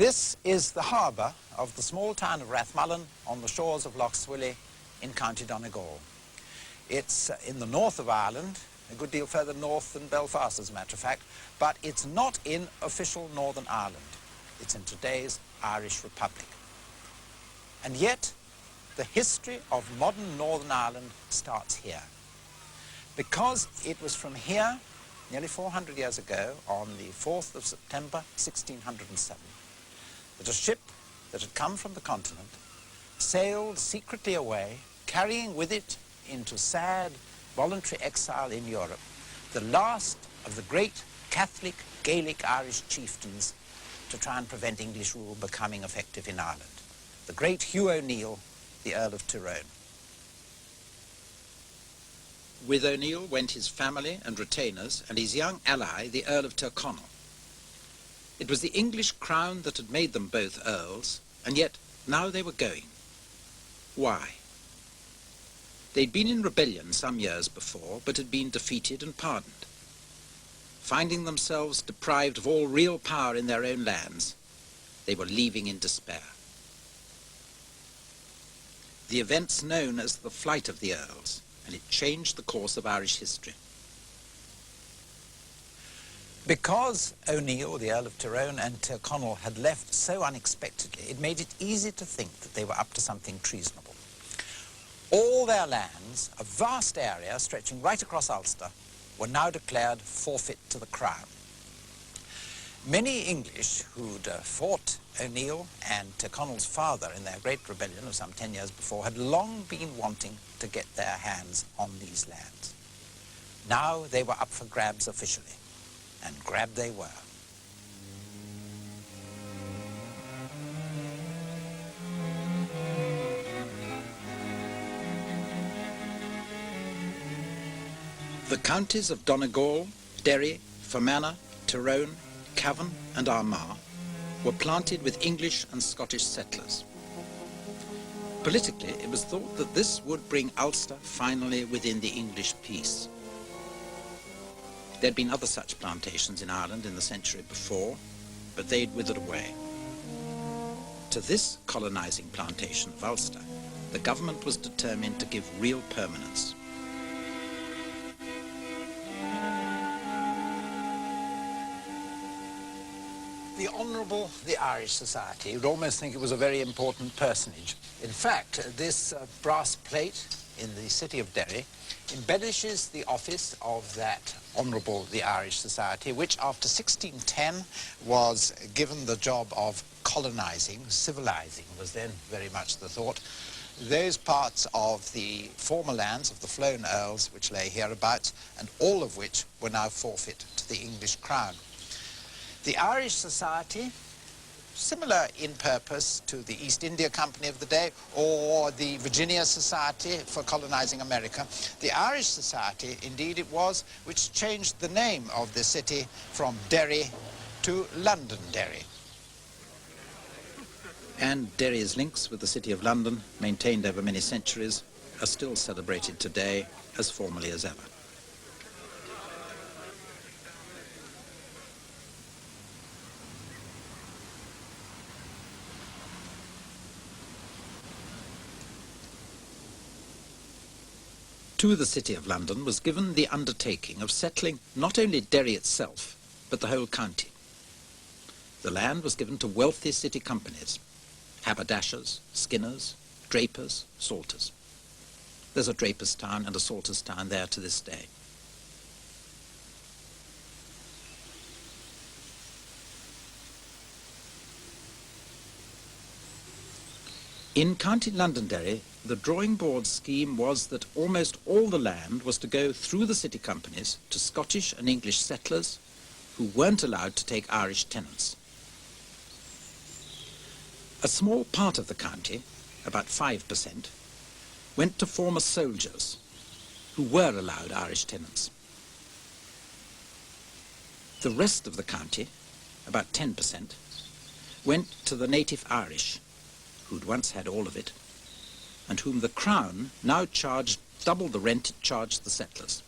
This is the harbour of the small town of Rathmullen on the shores of Lough Swilly in County Donegal. It's in the north of Ireland, a good deal further north than Belfast as a matter of fact, but it's not in official Northern Ireland. It's in today's Irish Republic. And yet, the history of modern Northern Ireland starts here. Because it was from here, nearly 400 years ago, on the 4th of September 1607, that a ship that had come from the continent sailed secretly away, carrying with it into sad voluntary exile in Europe the last of the great Catholic Gaelic Irish chieftains to try and prevent English rule becoming effective in Ireland. The great Hugh O'Neill, the Earl of Tyrone. With O'Neill went his family and retainers and his young ally, the Earl of Tyrconnell. It was the English crown that had made them both earls, and yet now they were going. Why? They'd been in rebellion some years before, but had been defeated and pardoned. Finding themselves deprived of all real power in their own lands, they were leaving in despair. The events known as the Flight of the Earls, and it changed the course of Irish history. Because O'Neill, the Earl of Tyrone, and Tyrconnell had left so unexpectedly, it made it easy to think that they were up to something treasonable. All their lands, a vast area stretching right across Ulster, were now declared forfeit to the Crown. Many English who'd fought O'Neill and Tyrconnell's father in their great rebellion of some 10 years before had long been wanting to get their hands on these lands. Now they were up for grabs officially, and grabbed they were. The counties of Donegal, Derry, Fermanagh, Tyrone, Cavan and Armagh were planted with English and Scottish settlers. Politically, it was thought that this would bring Ulster finally within the English peace. There'd been other such plantations in Ireland in the century before, but they'd withered away. To this colonizing plantation of Ulster, the government was determined to give real permanence. The Honourable the Irish Society, you'd almost think it was a very important personage. In fact, this brass plate in the city of Derry embellishes the office of that Honourable the Irish Society, which after 1610 was given the job of colonising, civilising was then very much the thought, those parts of the former lands of the flown earls which lay hereabouts, and all of which were now forfeit to the English crown. The Irish Society, similar in purpose to the East India Company of the day or the Virginia Society for colonizing America, the Irish Society, indeed it was, which changed the name of the city from Derry to Londonderry. And Derry's links with the city of London, maintained over many centuries, are still celebrated today as formally as ever. To the City of London was given the undertaking of settling not only Derry itself, but the whole county. The land was given to wealthy city companies, haberdashers, skinners, drapers, salters. There's a draper's town and a salter's town there to this day. In County Londonderry, the drawing board scheme was that almost all the land was to go through the city companies to Scottish and English settlers who weren't allowed to take Irish tenants. A small part of the county, about 5%, went to former soldiers who were allowed Irish tenants. The rest of the county, about 10%, went to the native Irish, who'd once had all of it, and whom the Crown now charged double the rent it charged the settlers.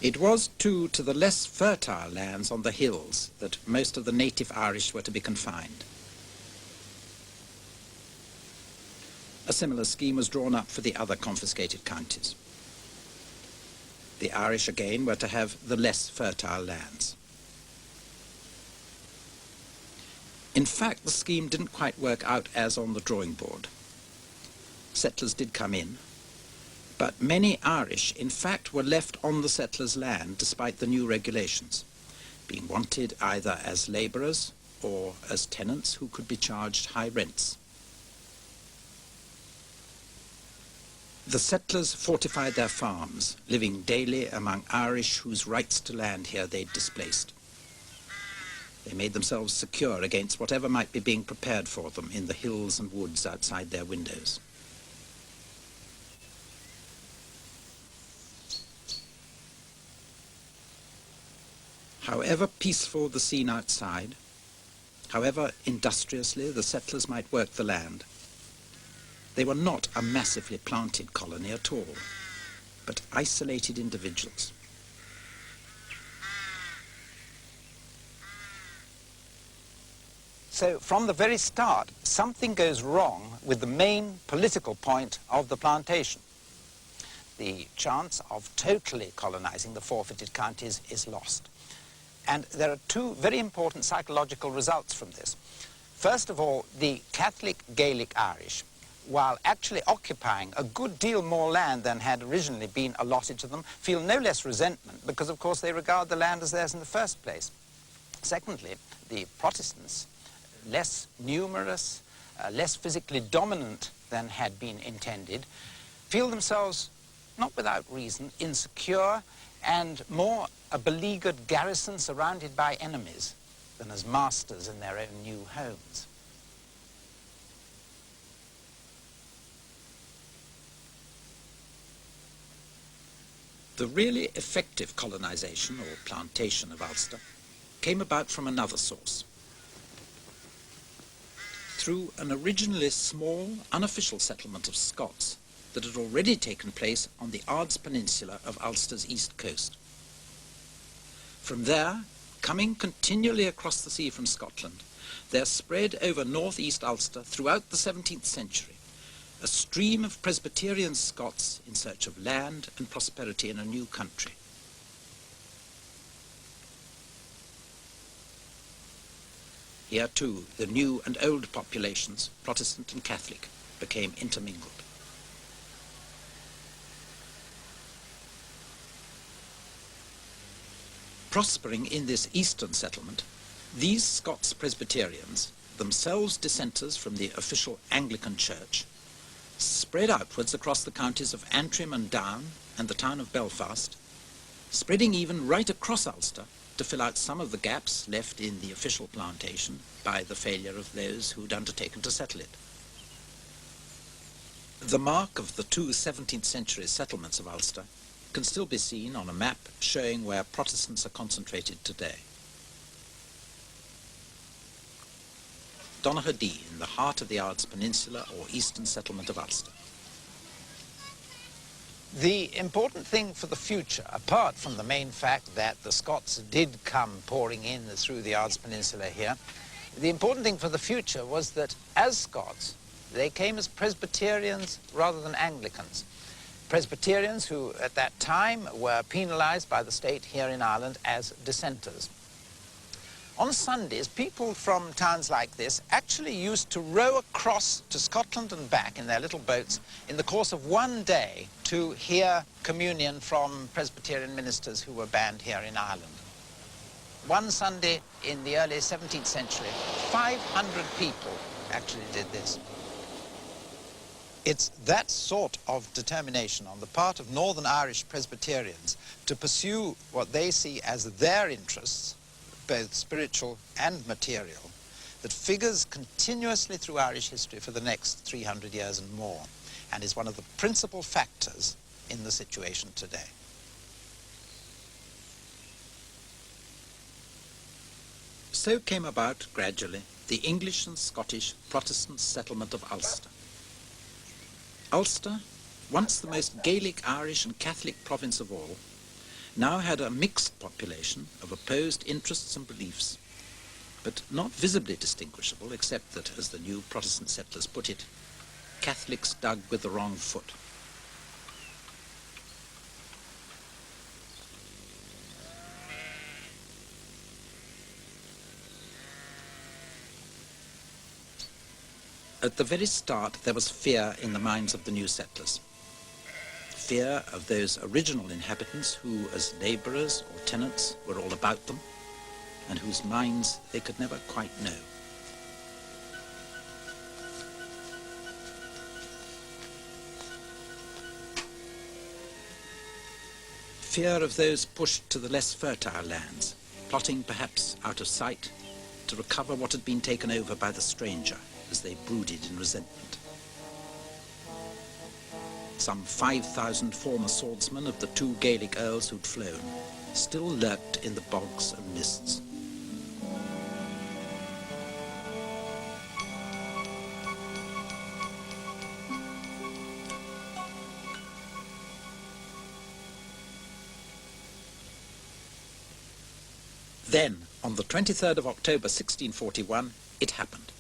It was, too, to the less fertile lands on the hills that most of the native Irish were to be confined. A similar scheme was drawn up for the other confiscated counties. The Irish again were to have the less fertile lands. In fact, the scheme didn't quite work out as on the drawing board. Settlers did come in, but many Irish, in fact, were left on the settlers' land despite the new regulations, being wanted either as labourers or as tenants who could be charged high rents. The settlers fortified their farms, living daily among Irish whose rights to land here they'd displaced. They made themselves secure against whatever might be being prepared for them in the hills and woods outside their windows. However peaceful the scene outside, however industriously the settlers might work the land, they were not a massively planted colony at all, but isolated individuals. So from the very start, something goes wrong with the main political point of the plantation. The chance of totally colonizing the forfeited counties is lost. And there are two very important psychological results from this. First of all, the Catholic Gaelic Irish, while actually occupying a good deal more land than had originally been allotted to them, feel no less resentment because, of course, they regard the land as theirs in the first place. Secondly, the Protestants, less numerous, less physically dominant than had been intended, feel themselves, not without reason, insecure and more a beleaguered garrison surrounded by enemies than as masters in their own new homes. The really effective colonization or plantation of Ulster came about from another source. Through an originally small, unofficial settlement of Scots that had already taken place on the Ards Peninsula of Ulster's east coast. From there, coming continually across the sea from Scotland, there spread over northeast Ulster throughout the 17th century a stream of Presbyterian Scots in search of land and prosperity in a new country. Here too, the new and old populations, Protestant and Catholic, became intermingled. Prospering in this eastern settlement, these Scots Presbyterians, themselves dissenters from the official Anglican Church, spread outwards across the counties of Antrim and Down and the town of Belfast, spreading even right across Ulster to fill out some of the gaps left in the official plantation by the failure of those who'd undertaken to settle it. The mark of the two 17th century settlements of Ulster can still be seen on a map showing where Protestants are concentrated today. Donaghadee, in the heart of the Ards Peninsula or eastern settlement of Ulster. The important thing for the future, apart from the main fact that the Scots did come pouring in through the Ards Peninsula here, the important thing for the future was that as Scots, they came as Presbyterians rather than Anglicans. Presbyterians who at that time were penalized by the state here in Ireland as dissenters. On Sundays, people from towns like this actually used to row across to Scotland and back in their little boats in the course of one day to hear communion from Presbyterian ministers who were banned here in Ireland. One Sunday in the early 17th century, 500 people actually did this. It's that sort of determination on the part of Northern Irish Presbyterians to pursue what they see as their interests, both spiritual and material, that figures continuously through Irish history for the next 300 years and more, and is one of the principal factors in the situation today. So came about, gradually, the English and Scottish Protestant settlement of Ulster. Ulster, once the most Gaelic, Irish and Catholic province of all, now had a mixed population of opposed interests and beliefs, but not visibly distinguishable, except that, as the new Protestant settlers put it, Catholics dug with the wrong foot. At the very start, there was fear in the minds of the new settlers. Fear of those original inhabitants who, as labourers or tenants, were all about them, and whose minds they could never quite know. Fear of those pushed to the less fertile lands, plotting perhaps out of sight to recover what had been taken over by the stranger as they brooded in resentment. Some 5,000 former swordsmen of the two Gaelic earls who'd flown still lurked in the bogs and mists. Then, on the 23rd of October 1641, it happened.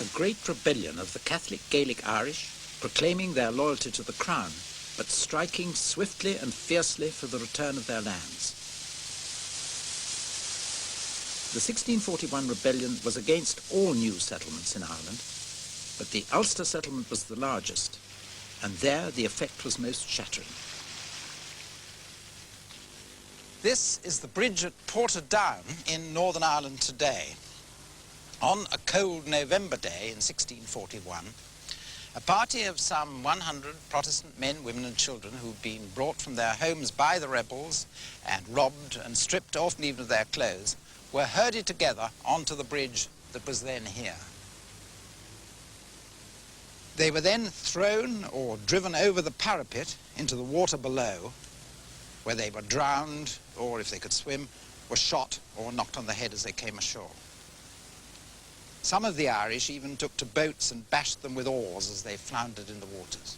A great rebellion of the Catholic Gaelic Irish, proclaiming their loyalty to the Crown, but striking swiftly and fiercely for the return of their lands. The 1641 rebellion was against all new settlements in Ireland, but the Ulster settlement was the largest, and there the effect was most shattering. This is the bridge at Portadown in Northern Ireland today. On a cold November day in 1641, a party of some 100 Protestant men, women and children who'd been brought from their homes by the rebels and robbed and stripped often even of their clothes were herded together onto the bridge that was then here. They were then thrown or driven over the parapet into the water below, where they were drowned, or if they could swim, were shot or knocked on the head as they came ashore. Some of the Irish even took to boats and bashed them with oars as they floundered in the waters.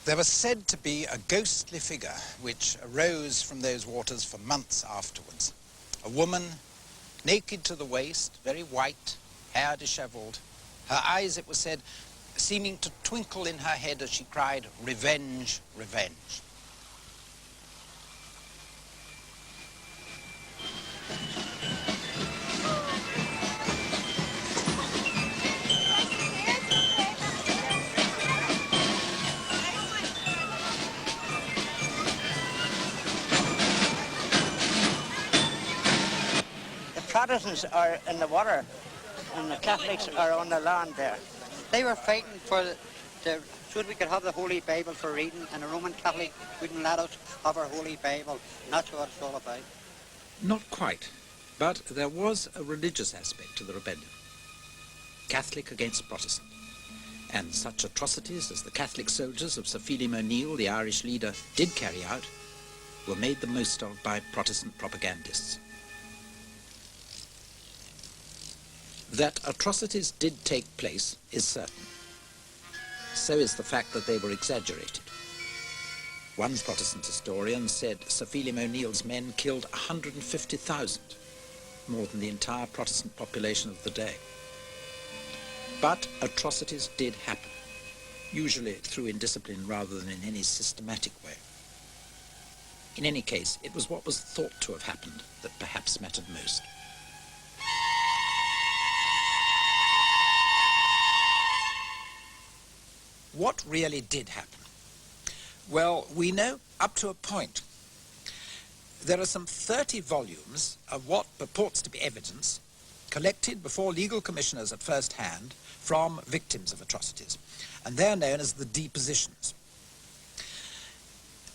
There was said to be a ghostly figure which arose from those waters for months afterwards. A woman, naked to the waist, very white, hair dishevelled, her eyes, it was said, seeming to twinkle in her head as she cried, "Revenge, revenge." Protestants are in the water and the Catholics are on the land there. They were fighting for so we could have the Holy Bible for reading, and the Roman Catholic wouldn't let us have our Holy Bible, and that's what it's all about. Not quite, but there was a religious aspect to the rebellion. Catholic against Protestant. And such atrocities as the Catholic soldiers of Sir Phelim O'Neill, the Irish leader, did carry out, were made the most of by Protestant propagandists. That atrocities did take place is certain. So is the fact that they were exaggerated. One Protestant historian said Sir Phelim O'Neill's men killed 150,000, more than the entire Protestant population of the day. But atrocities did happen, usually through indiscipline rather than in any systematic way. In any case, it was what was thought to have happened that perhaps mattered most. What really did happen? Well, we know up to a point. There are some 30 volumes of what purports to be evidence collected before legal commissioners at first hand from victims of atrocities, and they're known as the depositions.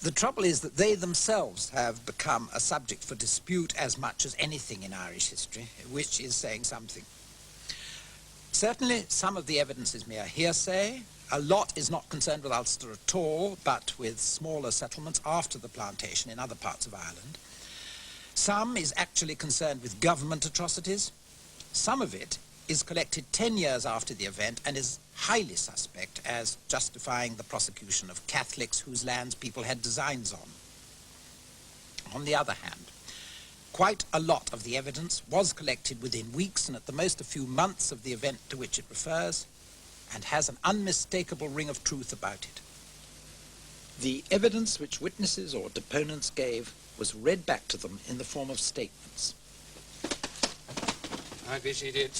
The trouble is that they themselves have become a subject for dispute as much as anything in Irish history, which is saying something. Certainly, some of the evidence is mere hearsay. A lot is not concerned with Ulster at all, but with smaller settlements after the plantation in other parts of Ireland. Some is actually concerned with government atrocities. Some of it is collected 10 years after the event and is highly suspect as justifying the prosecution of Catholics whose lands people had designs on. On the other hand, quite a lot of the evidence was collected within weeks and at the most a few months of the event to which it refers, and has an unmistakable ring of truth about it. The evidence which witnesses or deponents gave was read back to them in the form of statements. I'd be seated.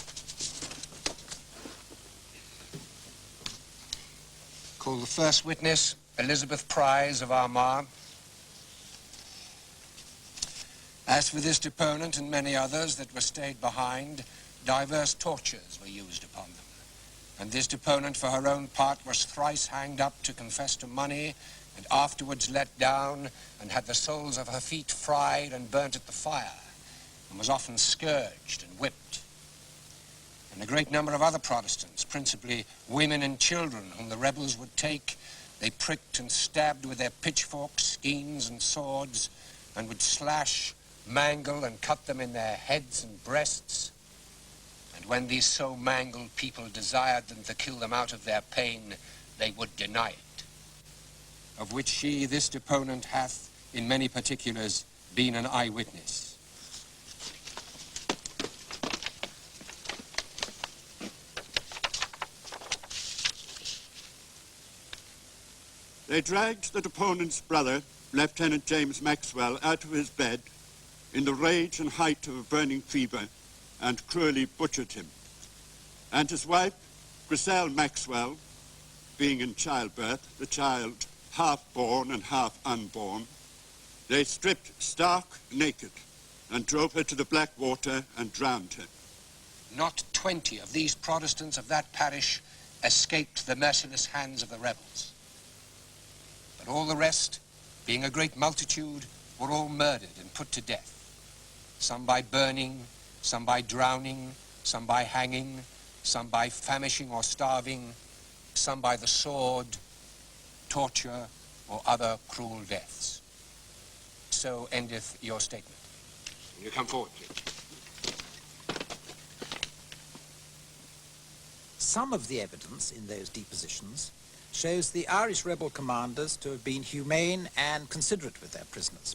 Call the first witness, Elizabeth Prize of Armagh. As for this deponent and many others that were stayed behind, diverse tortures were used upon them. And this deponent, for her own part, was thrice hanged up to confess to money, and afterwards let down, and had the soles of her feet fried and burnt at the fire, and was often scourged and whipped. And a great number of other Protestants, principally women and children, whom the rebels would take, they pricked and stabbed with their pitchforks, skeans, and swords, and would slash, mangle, and cut them in their heads and breasts. And when these so mangled people desired them to kill them out of their pain, they would deny it. Of which she, this deponent, hath, in many particulars, been an eyewitness. They dragged the deponent's brother, Lieutenant James Maxwell, out of his bed in the rage and height of a burning fever and cruelly butchered him. And his wife, Griselle Maxwell, being in childbirth, the child half born and half unborn, they stripped stark naked and drove her to the black water and drowned her. Not 20 of these Protestants of that parish escaped the merciless hands of the rebels. But all the rest, being a great multitude, were all murdered and put to death. Some by burning, some by drowning, some by hanging, some by famishing or starving, some by the sword, torture, or other cruel deaths. So endeth your statement. You come forward, please. Some of the evidence in those depositions shows the Irish rebel commanders to have been humane and considerate with their prisoners.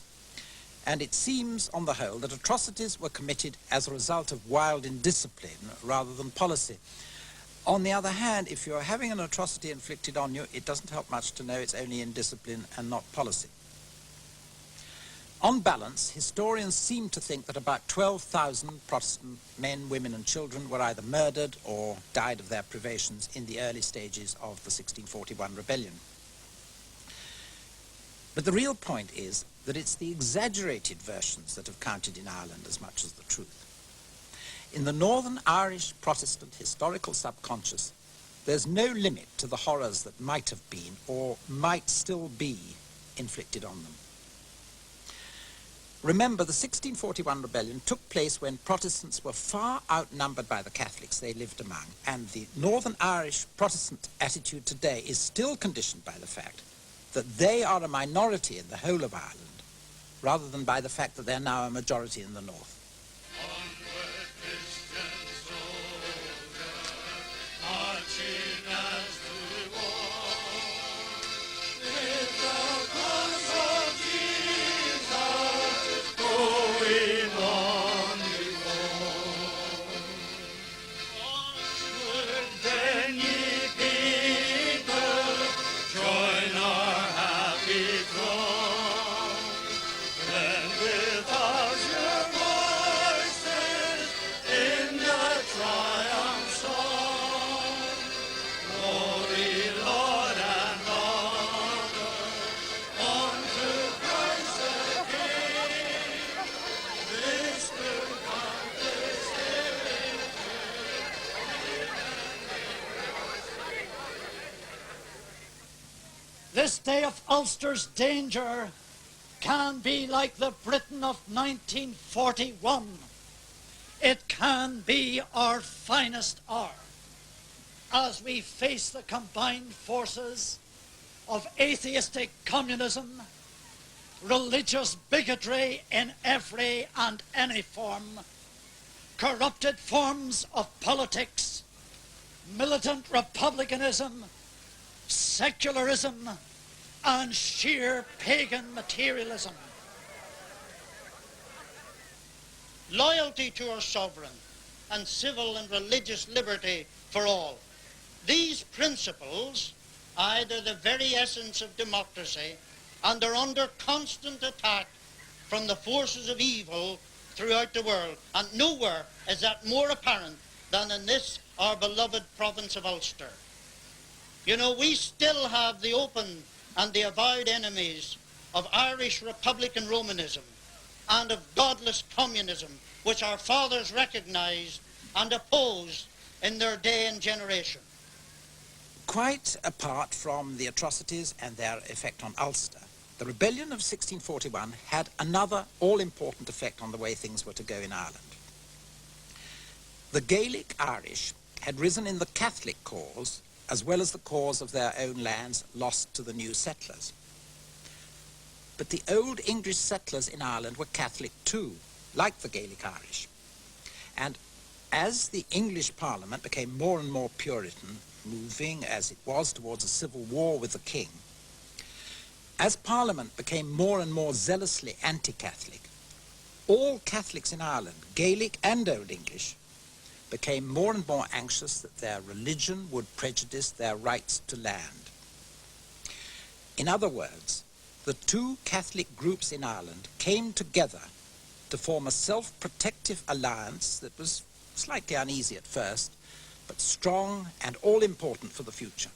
And it seems, on the whole, that atrocities were committed as a result of wild indiscipline rather than policy. On the other hand, if you're having an atrocity inflicted on you, it doesn't help much to know it's only indiscipline and not policy. On balance, historians seem to think that about 12,000 Protestant men, women and children were either murdered or died of their privations in the early stages of the 1641 rebellion. But the real point is that it's the exaggerated versions that have counted in Ireland as much as the truth. In the Northern Irish Protestant historical subconscious, there's no limit to the horrors that might have been or might still be inflicted on them. Remember, the 1641 rebellion took place when Protestants were far outnumbered by the Catholics they lived among, and the Northern Irish Protestant attitude today is still conditioned by the fact that they are a minority in the whole of Ireland, rather than by the fact that they're now a majority in the north. This day of Ulster's danger can be like the Britain of 1941. It can be our finest hour as we face the combined forces of atheistic communism, religious bigotry in every and any form, corrupted forms of politics, militant republicanism, secularism, and sheer pagan materialism. Loyalty to our sovereign and civil and religious liberty for all. These principles, either the very essence of democracy, and are under constant attack from the forces of evil throughout the world. And nowhere is that more apparent than in this, our beloved province of Ulster. You know, we still have the open and the avowed enemies of Irish Republican Romanism and of godless communism, which our fathers recognised and opposed in their day and generation. Quite apart from the atrocities and their effect on Ulster, the rebellion of 1641 had another all-important effect on the way things were to go in Ireland. The Gaelic Irish had risen in the Catholic cause as well as the cause of their own lands lost to the new settlers. But the old English settlers in Ireland were Catholic too, like the Gaelic Irish. And as the English Parliament became more and more Puritan, moving as it was towards a civil war with the king, as Parliament became more and more zealously anti-Catholic, all Catholics in Ireland, Gaelic and Old English, became more and more anxious that their religion would prejudice their rights to land. In other words, the two Catholic groups in Ireland came together to form a self-protective alliance that was slightly uneasy at first, but strong and all-important for the future.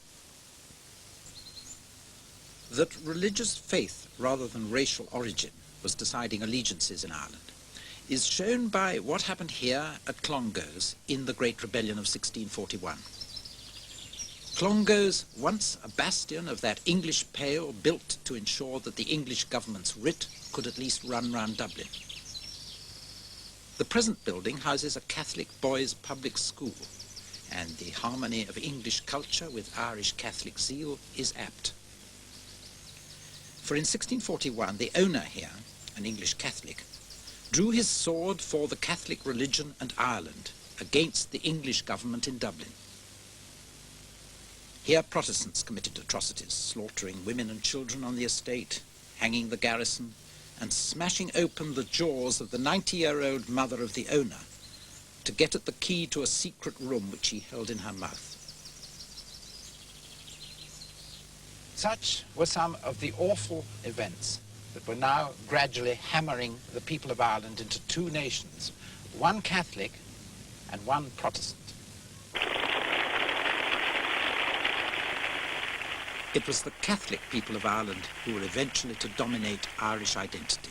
That religious faith rather than racial origin was deciding allegiances in Ireland is shown by what happened here at Clongowes in the Great Rebellion of 1641. Clongowes, once a bastion of that English Pale built to ensure that the English government's writ could at least run round Dublin. The present building houses a Catholic boys' public school, and the harmony of English culture with Irish Catholic zeal is apt. For in 1641, the owner here, an English Catholic, drew his sword for the Catholic religion and Ireland against the English government in Dublin. Here Protestants committed atrocities, slaughtering women and children on the estate, hanging the garrison, and smashing open the jaws of the 90-year-old mother of the owner to get at the key to a secret room which she held in her mouth. Such were some of the awful events that were now gradually hammering the people of Ireland into two nations, one Catholic and one Protestant. It was the Catholic people of Ireland who were eventually to dominate Irish identity.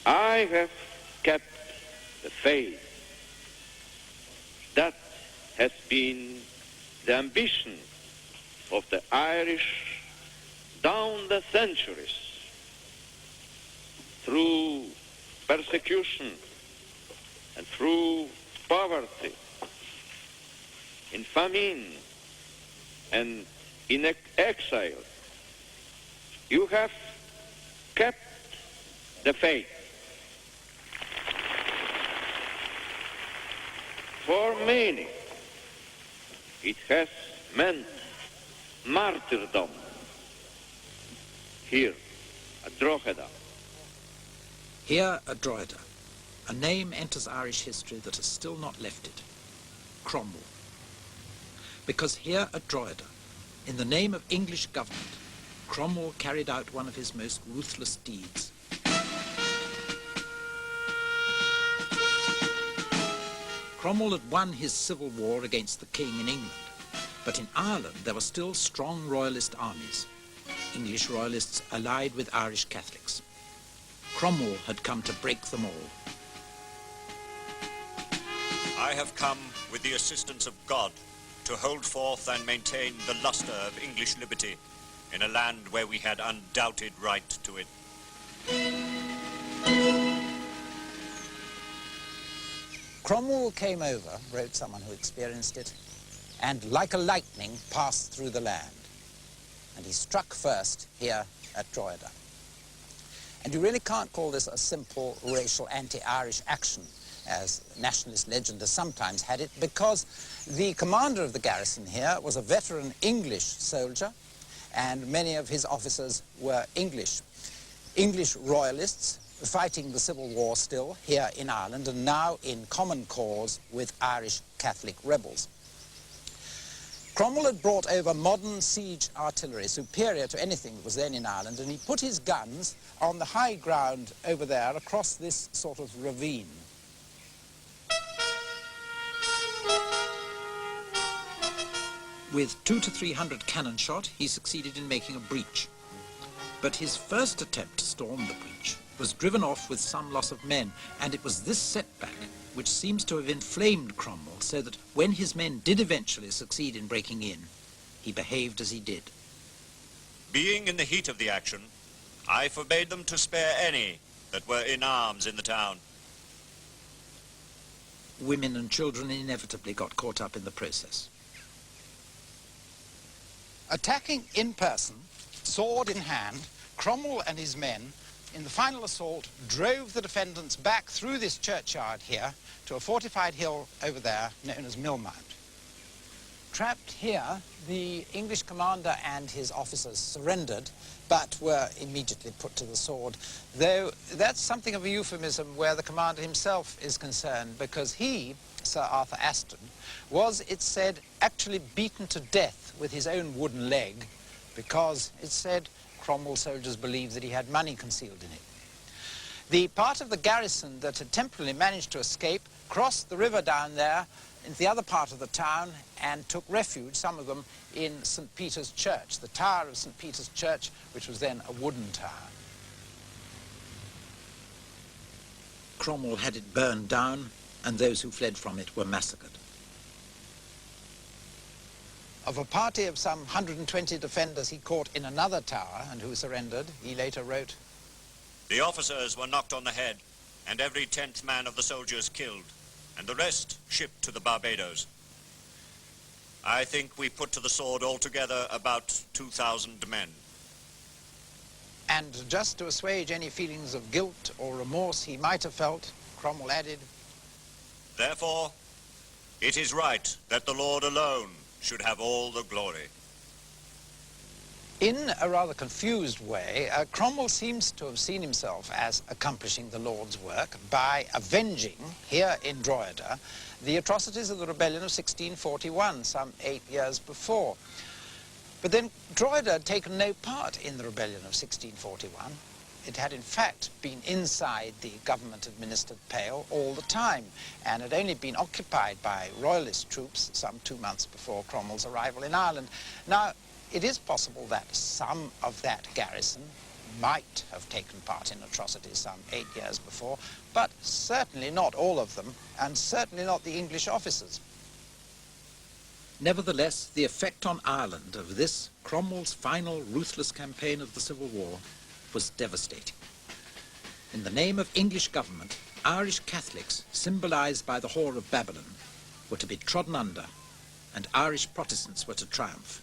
I have kept the faith. That has been the ambition of the Irish down the centuries, through persecution and through poverty, in famine and in exile. You have kept the faith. For many, it has meant martyrdom. Here at Drogheda. Here at Drogheda, a name enters Irish history that has still not left it: Cromwell. Because here at Drogheda, in the name of English government, Cromwell carried out one of his most ruthless deeds. Cromwell had won his civil war against the king in England, but in Ireland there were still strong royalist armies, English royalists allied with Irish Catholics. Cromwell had come to break them all. I have come with the assistance of God to hold forth and maintain the lustre of English liberty in a land where we had undoubted right to it. Cromwell came over, wrote someone who experienced it, and like a lightning passed through the land. And he struck first here at Drogheda. And you really can't call this a simple racial anti-Irish action, as nationalist legend has sometimes had it, because the commander of the garrison here was a veteran English soldier, and many of his officers were English royalists fighting the Civil War still here in Ireland, and now in common cause with Irish Catholic rebels. Cromwell had brought over modern siege artillery, superior to anything that was then in Ireland, and he put his guns on the high ground over there across this sort of ravine. With 200 to 300 cannon shot, he succeeded in making a breach. But his first attempt to storm the breach was driven off with some loss of men, and it was this setback which seems to have inflamed Cromwell, so that when his men did eventually succeed in breaking in, he behaved as he did. Being in the heat of the action, I forbade them to spare any that were in arms in the town. Women and children inevitably got caught up in the process. Attacking in person, sword in hand, Cromwell and his men, in the final assault, drove the defendants back through this churchyard here to a fortified hill over there known as Millmount. Trapped here, the English commander and his officers surrendered, but were immediately put to the sword, though that's something of a euphemism where the commander himself is concerned, because he, Sir Arthur Aston, was, it's said, actually beaten to death with his own wooden leg, because, it's said, Cromwell soldiers believed that he had money concealed in it. The part of the garrison that had temporarily managed to escape crossed the river down there into the other part of the town and took refuge, some of them, in St. Peter's Church, the tower of St. Peter's Church, which was then a wooden tower. Cromwell had it burned down, and those who fled from it were massacred. Of a party of some 120 defenders he caught in another tower and who surrendered, he later wrote, The officers were knocked on the head, and every 10th man of the soldiers killed, and the rest shipped to the Barbados. I think we put to the sword altogether about 2,000 men. And just to assuage any feelings of guilt or remorse he might have felt, Cromwell added, Therefore, it is right that the Lord alone should have all the glory. In a rather confused way, Cromwell seems to have seen himself as accomplishing the Lord's work by avenging, here in Drogheda, the atrocities of the rebellion of 1641, some 8 years before. But then Drogheda had taken no part in the rebellion of 1641. It had in fact been inside the government-administered Pale all the time, and had only been occupied by royalist troops some 2 months before Cromwell's arrival in Ireland. Now, it is possible that some of that garrison might have taken part in atrocities some 8 years before, but certainly not all of them, and certainly not the English officers. Nevertheless, the effect on Ireland of this, Cromwell's final ruthless campaign of the Civil War, was devastating. In the name of English government, Irish Catholics, symbolized by the whore of Babylon, were to be trodden under, and Irish Protestants were to triumph.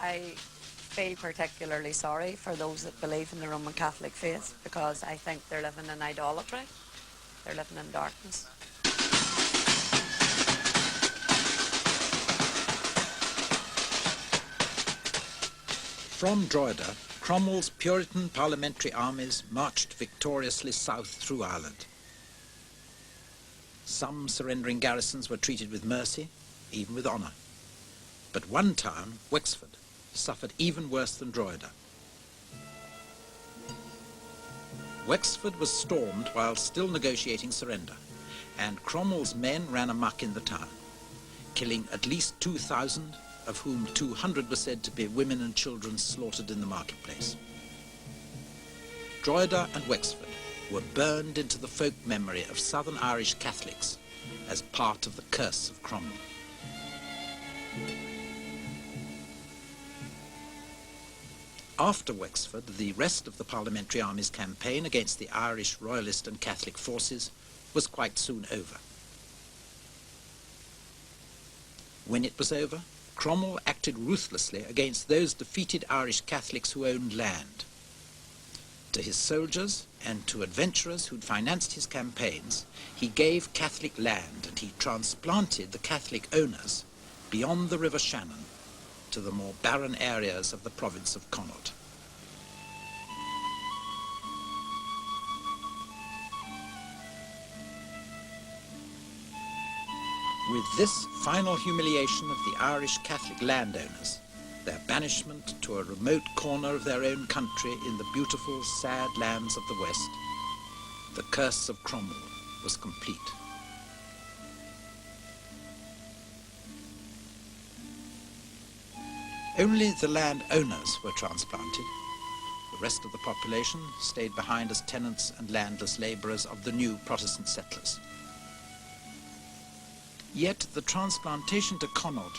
I feel particularly sorry for those that believe in the Roman Catholic faith, because I think they're living in idolatry, they're living in darkness. From Drogheda, Cromwell's Puritan parliamentary armies marched victoriously south through Ireland. Some surrendering garrisons were treated with mercy, even with honour. But one town, Wexford, suffered even worse than Drogheda. Wexford was stormed while still negotiating surrender, and Cromwell's men ran amok in the town, killing at least 2,000, of whom 200 were said to be women and children slaughtered in the marketplace. Drogheda and Wexford were burned into the folk memory of Southern Irish Catholics as part of the curse of Cromwell. After Wexford, the rest of the Parliamentary Army's campaign against the Irish Royalist and Catholic forces was quite soon over. When it was over, Cromwell acted ruthlessly against those defeated Irish Catholics who owned land. To his soldiers and to adventurers who'd financed his campaigns, he gave Catholic land, and he transplanted the Catholic owners beyond the River Shannon to the more barren areas of the province of Connaught. With this final humiliation of the Irish Catholic landowners, their banishment to a remote corner of their own country in the beautiful, sad lands of the West, the curse of Cromwell was complete. Only the landowners were transplanted. The rest of the population stayed behind as tenants and landless labourers of the new Protestant settlers. Yet the transplantation to Connaught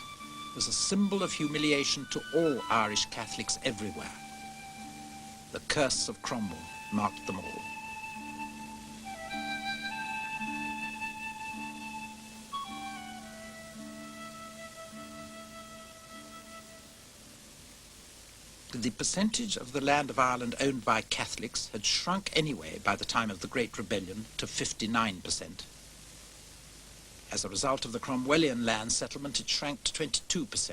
was a symbol of humiliation to all Irish Catholics everywhere. The curse of Cromwell marked them all. The percentage of the land of Ireland owned by Catholics had shrunk anyway by the time of the Great Rebellion to 59%. As a result of the Cromwellian land settlement, it shrank to 22%.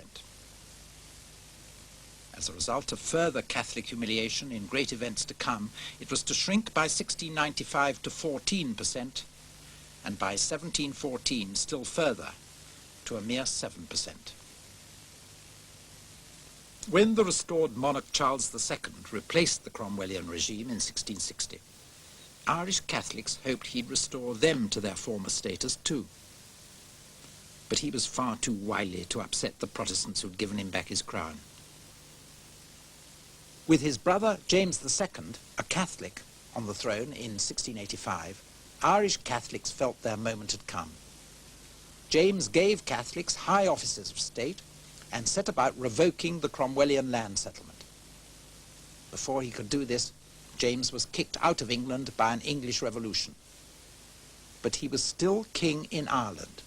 As a result of further Catholic humiliation in great events to come, it was to shrink by 1695 to 14%, and by 1714 still further to a mere 7%. When the restored monarch Charles II replaced the Cromwellian regime in 1660, Irish Catholics hoped he'd restore them to their former status too. But he was far too wily to upset the Protestants who'd given him back his crown. With his brother James II, a Catholic, on the throne in 1685, Irish Catholics felt their moment had come. James gave Catholics high offices of state and set about revoking the Cromwellian land settlement. Before he could do this, James was kicked out of England by an English revolution. But he was still king in Ireland.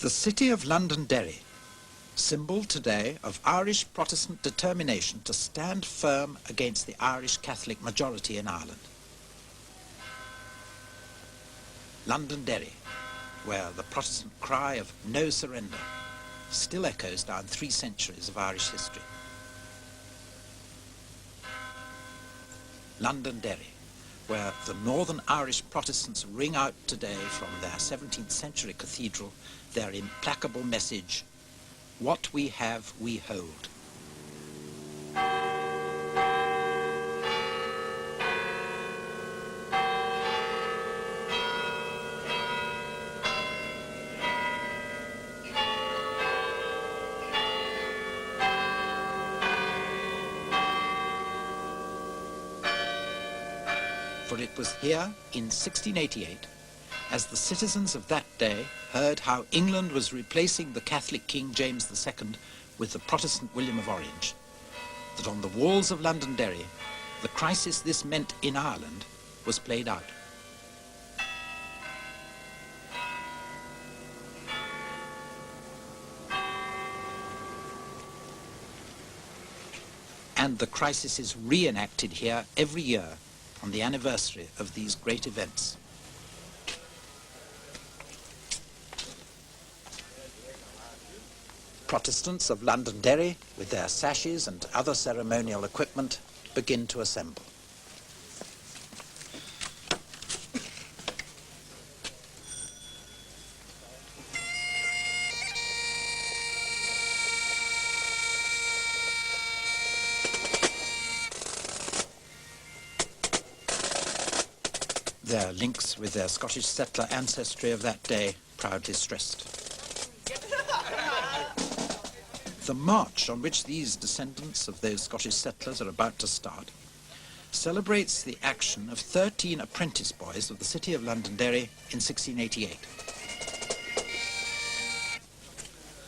The city of Londonderry, symbol today of Irish Protestant determination to stand firm against the Irish Catholic majority in Ireland. Londonderry, where the Protestant cry of no surrender still echoes down 3 centuries of Irish history. Londonderry, where the Northern Irish Protestants ring out today from their 17th century cathedral their implacable message, "What we have, we hold." For it was here in 1688, as the citizens of that day heard how England was replacing the Catholic King James II with the Protestant William of Orange, that on the walls of Londonderry, the crisis this meant in Ireland was played out. And the crisis is reenacted here every year on the anniversary of these great events. Protestants of Londonderry, with their sashes and other ceremonial equipment, begin to assemble. Their links with their Scottish settler ancestry of that day proudly stressed. The march on which these descendants of those Scottish settlers are about to start celebrates the action of 13 apprentice boys of the city of Londonderry in 1688.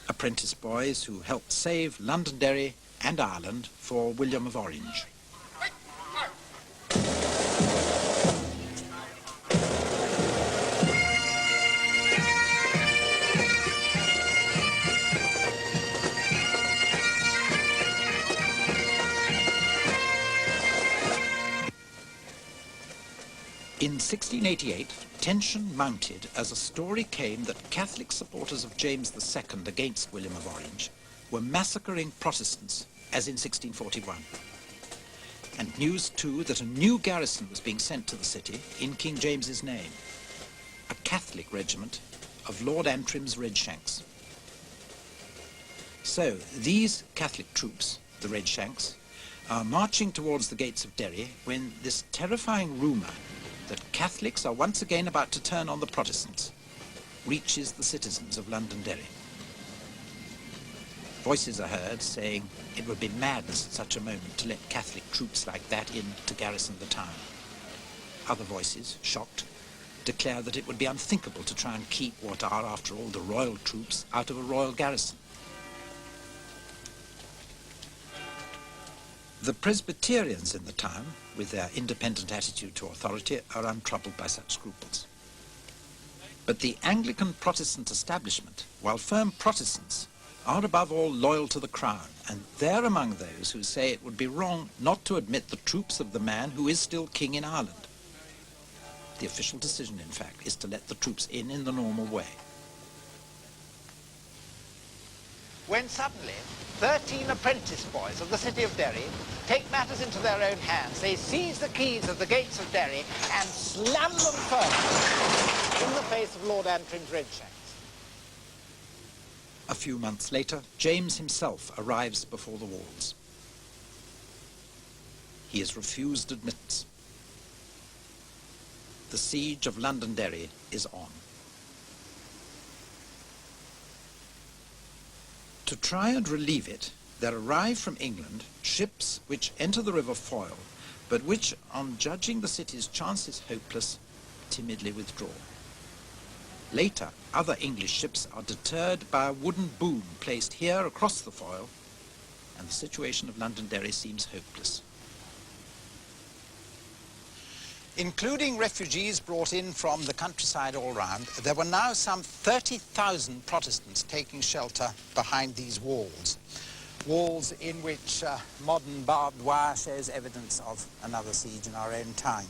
Apprentice boys who helped save Londonderry and Ireland for William of Orange. In 1688, tension mounted as a story came that Catholic supporters of James II against William of Orange were massacring Protestants, as in 1641. And news, too, that a new garrison was being sent to the city in King James's name, a Catholic regiment of Lord Antrim's Redshanks. So these Catholic troops, the Redshanks, are marching towards the gates of Derry when this terrifying rumour that Catholics are once again about to turn on the Protestants reaches the citizens of Londonderry. Voices are heard saying it would be madness at such a moment to let Catholic troops like that in to garrison the town. Other voices, shocked, declare that it would be unthinkable to try and keep what are, after all, the royal troops out of a royal garrison. The Presbyterians in the town, with their independent attitude to authority, are untroubled by such scruples. But the Anglican Protestant establishment, while firm Protestants, are above all loyal to the crown, and they're among those who say it would be wrong not to admit the troops of the man who is still king in Ireland. The official decision, in fact, is to let the troops in the normal way. When suddenly 13 apprentice boys of the city of Derry take matters into their own hands. They seize the keys of the gates of Derry and slam them first in the face of Lord Antrim's Redshanks. A few months later, James himself arrives before the walls. He is refused admittance. The siege of Londonderry is on. To try and relieve it, there arrive from England ships which enter the River Foyle, but which, on judging the city's chances hopeless, timidly withdraw. Later, other English ships are deterred by a wooden boom placed here across the Foyle, and the situation of Londonderry seems hopeless. Including refugees brought in from the countryside all round, there were now some 30,000 Protestants taking shelter behind these walls. Walls in which modern barbed wire shows evidence of another siege in our own time.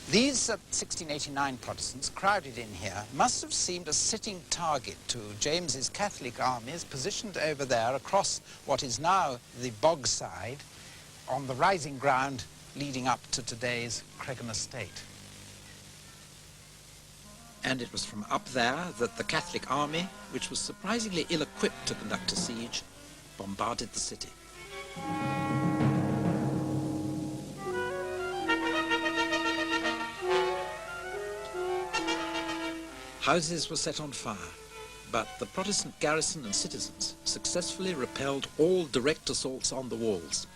These 1689 Protestants crowded in here must have seemed a sitting target to James's Catholic armies positioned over there across what is now the bogside on the rising ground leading up to today's Cregan Estate. And it was from up there that the Catholic army, which was surprisingly ill-equipped to conduct a siege, bombarded the city. Houses were set on fire, but the Protestant garrison and citizens successfully repelled all direct assaults on the walls.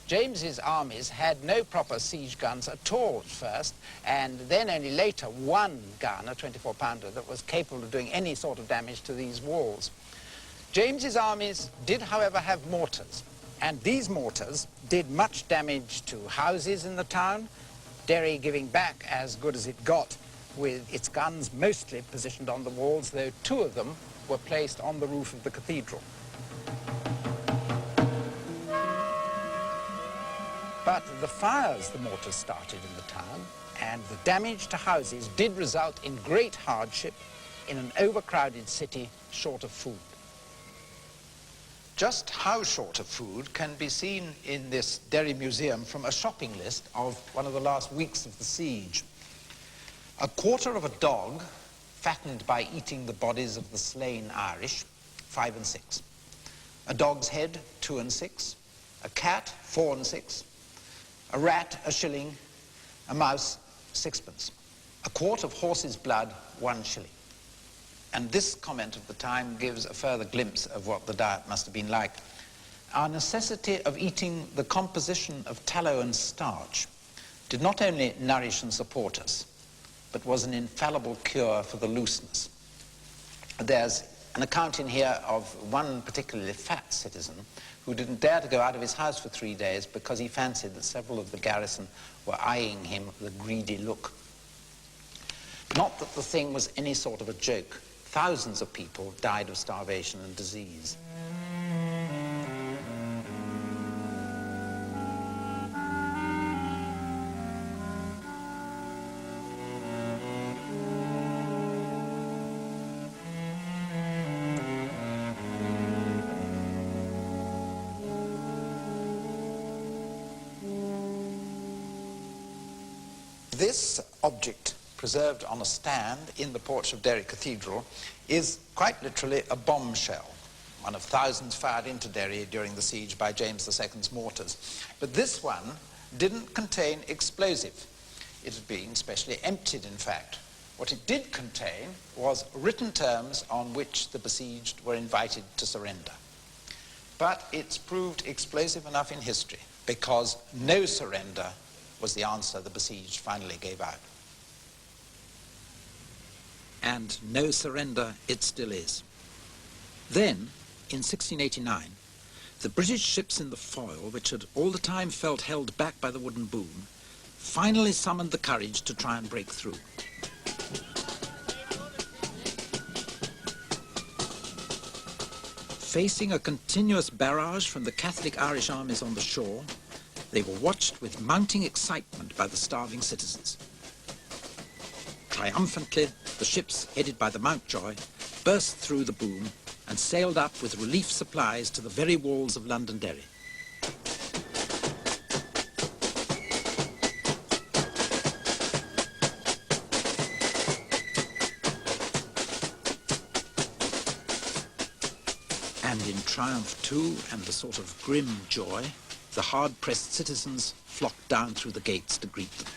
James's armies had no proper siege guns at all at first, and then only later one gun, a 24-pounder, that was capable of doing any sort of damage to these walls. James's armies did, however, have mortars, and these mortars did much damage to houses in the town, Derry giving back as good as it got with its guns mostly positioned on the walls, though two of them were placed on the roof of the cathedral. But the fires the mortars started in the town and the damage to houses did result in great hardship in an overcrowded city short of food. Just how short of food can be seen in this Derry Museum from a shopping list of one of the last weeks of the siege. A quarter of a dog, fattened by eating the bodies of the slain Irish, 5 and 6. A dog's head, 2 and 6. A cat, 4 and 6. A rat, a shilling. A mouse, 6pence. A quart of horse's blood, 1 shilling. And this comment of the time gives a further glimpse of what the diet must have been like. Our necessity of eating the composition of tallow and starch did not only nourish and support us, but was an infallible cure for the looseness. There's an account in here of one particularly fat citizen who didn't dare to go out of his house for 3 days because he fancied that several of the garrison were eyeing him with a greedy look. Not that the thing was any sort of a joke, thousands of people died of starvation and disease. This object, preserved on a stand in the porch of Derry Cathedral, is quite literally a bombshell, one of thousands fired into Derry during the siege by James II's mortars. But this one didn't contain explosive. It had been specially emptied, in fact. What it did contain was written terms on which the besieged were invited to surrender. But it's proved explosive enough in history, because no surrender was the answer the besieged finally gave out. And no surrender it still is. Then, in 1689, the British ships in the foil, which had all the time felt held back by the wooden boom, finally summoned the courage to try and break through. Facing a continuous barrage from the Catholic Irish armies on the shore, they were watched with mounting excitement by the starving citizens. Triumphantly, the ships, headed by the Mountjoy, burst through the boom and sailed up with relief supplies to the very walls of Londonderry. And in triumph too, and a sort of grim joy, the hard-pressed citizens flocked down through the gates to greet them.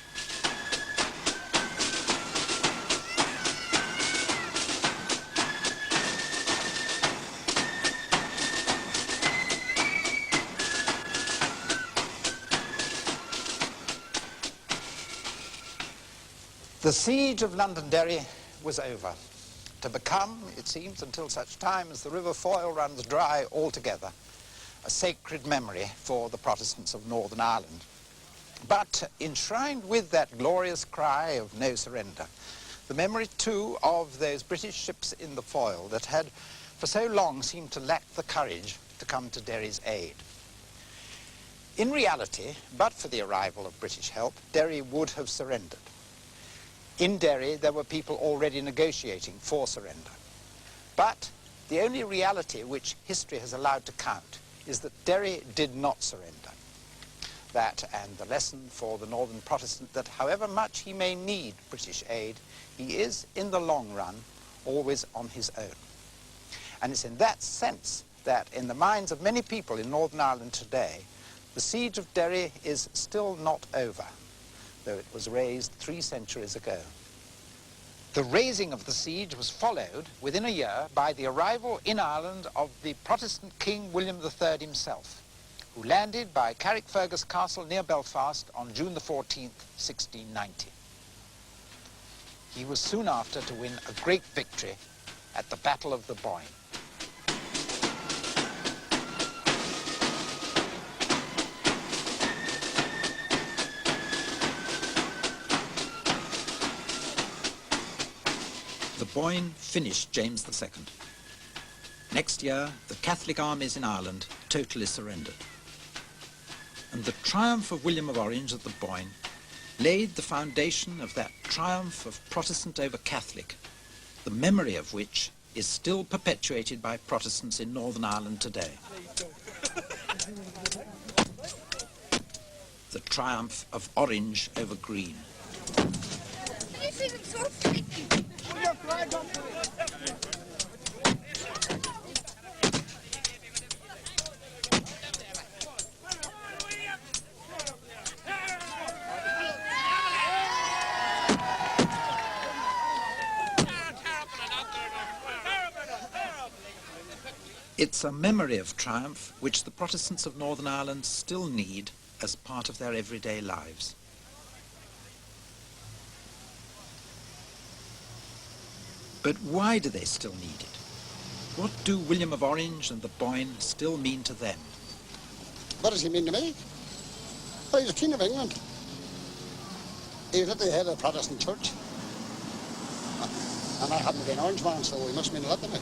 The siege of Londonderry was over, to become, it seems, until such time as the River Foyle runs dry altogether, a sacred memory for the Protestants of Northern Ireland. But enshrined with that glorious cry of no surrender, the memory too of those British ships in the Foyle that had for so long seemed to lack the courage to come to Derry's aid. In reality, but for the arrival of British help, Derry would have surrendered. In Derry, there were people already negotiating for surrender. But the only reality which history has allowed to count is that Derry did not surrender. That, and the lesson for the Northern Protestant, that however much he may need British aid, he is, in the long run, always on his own. And it's in that sense that, in the minds of many people in Northern Ireland today, the siege of Derry is still not over, though it was raised 3 centuries ago. The raising of the siege was followed within a year by the arrival in Ireland of the Protestant King William III himself, who landed by Carrickfergus Castle near Belfast on June the 14th, 1690. He was soon after to win a great victory at the Battle of the Boyne. The Boyne finished James II. Next year, the Catholic armies in Ireland totally surrendered. And the triumph of William of Orange at the Boyne laid the foundation of that triumph of Protestant over Catholic, the memory of which is still perpetuated by Protestants in Northern Ireland today. The triumph of Orange over Green. It's a memory of triumph which the Protestants of Northern Ireland still need as part of their everyday lives. But why do they still need it? What do William of Orange and the Boyne still mean to them? What does he mean to me? Well, he's the King of England. He was at the head of the Protestant Church. And I happen to be an Orange man, so he must mean a lot to me.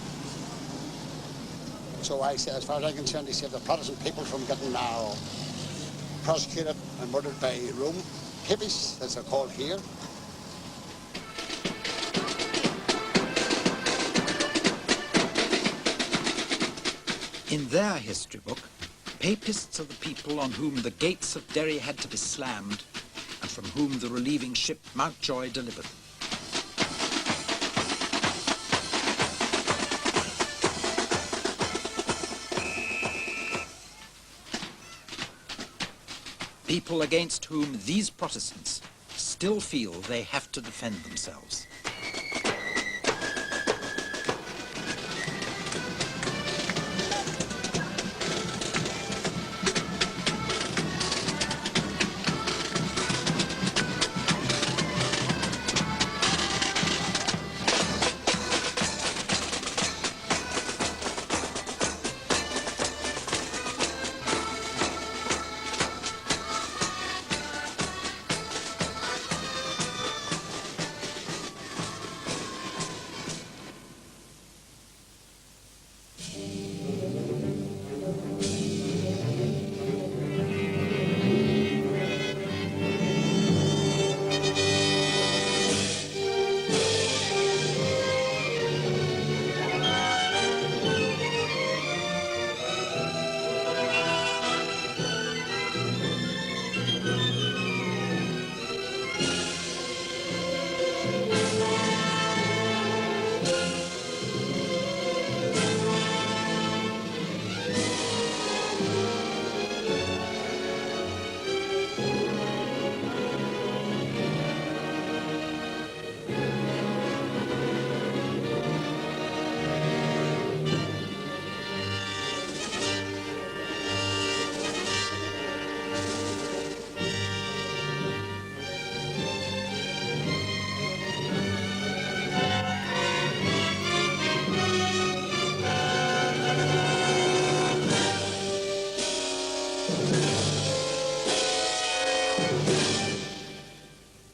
So I say, as far as I'm concerned, he saved the Protestant people from getting prosecuted and murdered by Rome. Hippies, as they're called here. In their history book, Papists are the people on whom the gates of Derry had to be slammed and from whom the relieving ship Mountjoy delivered. People against whom these Protestants still feel they have to defend themselves.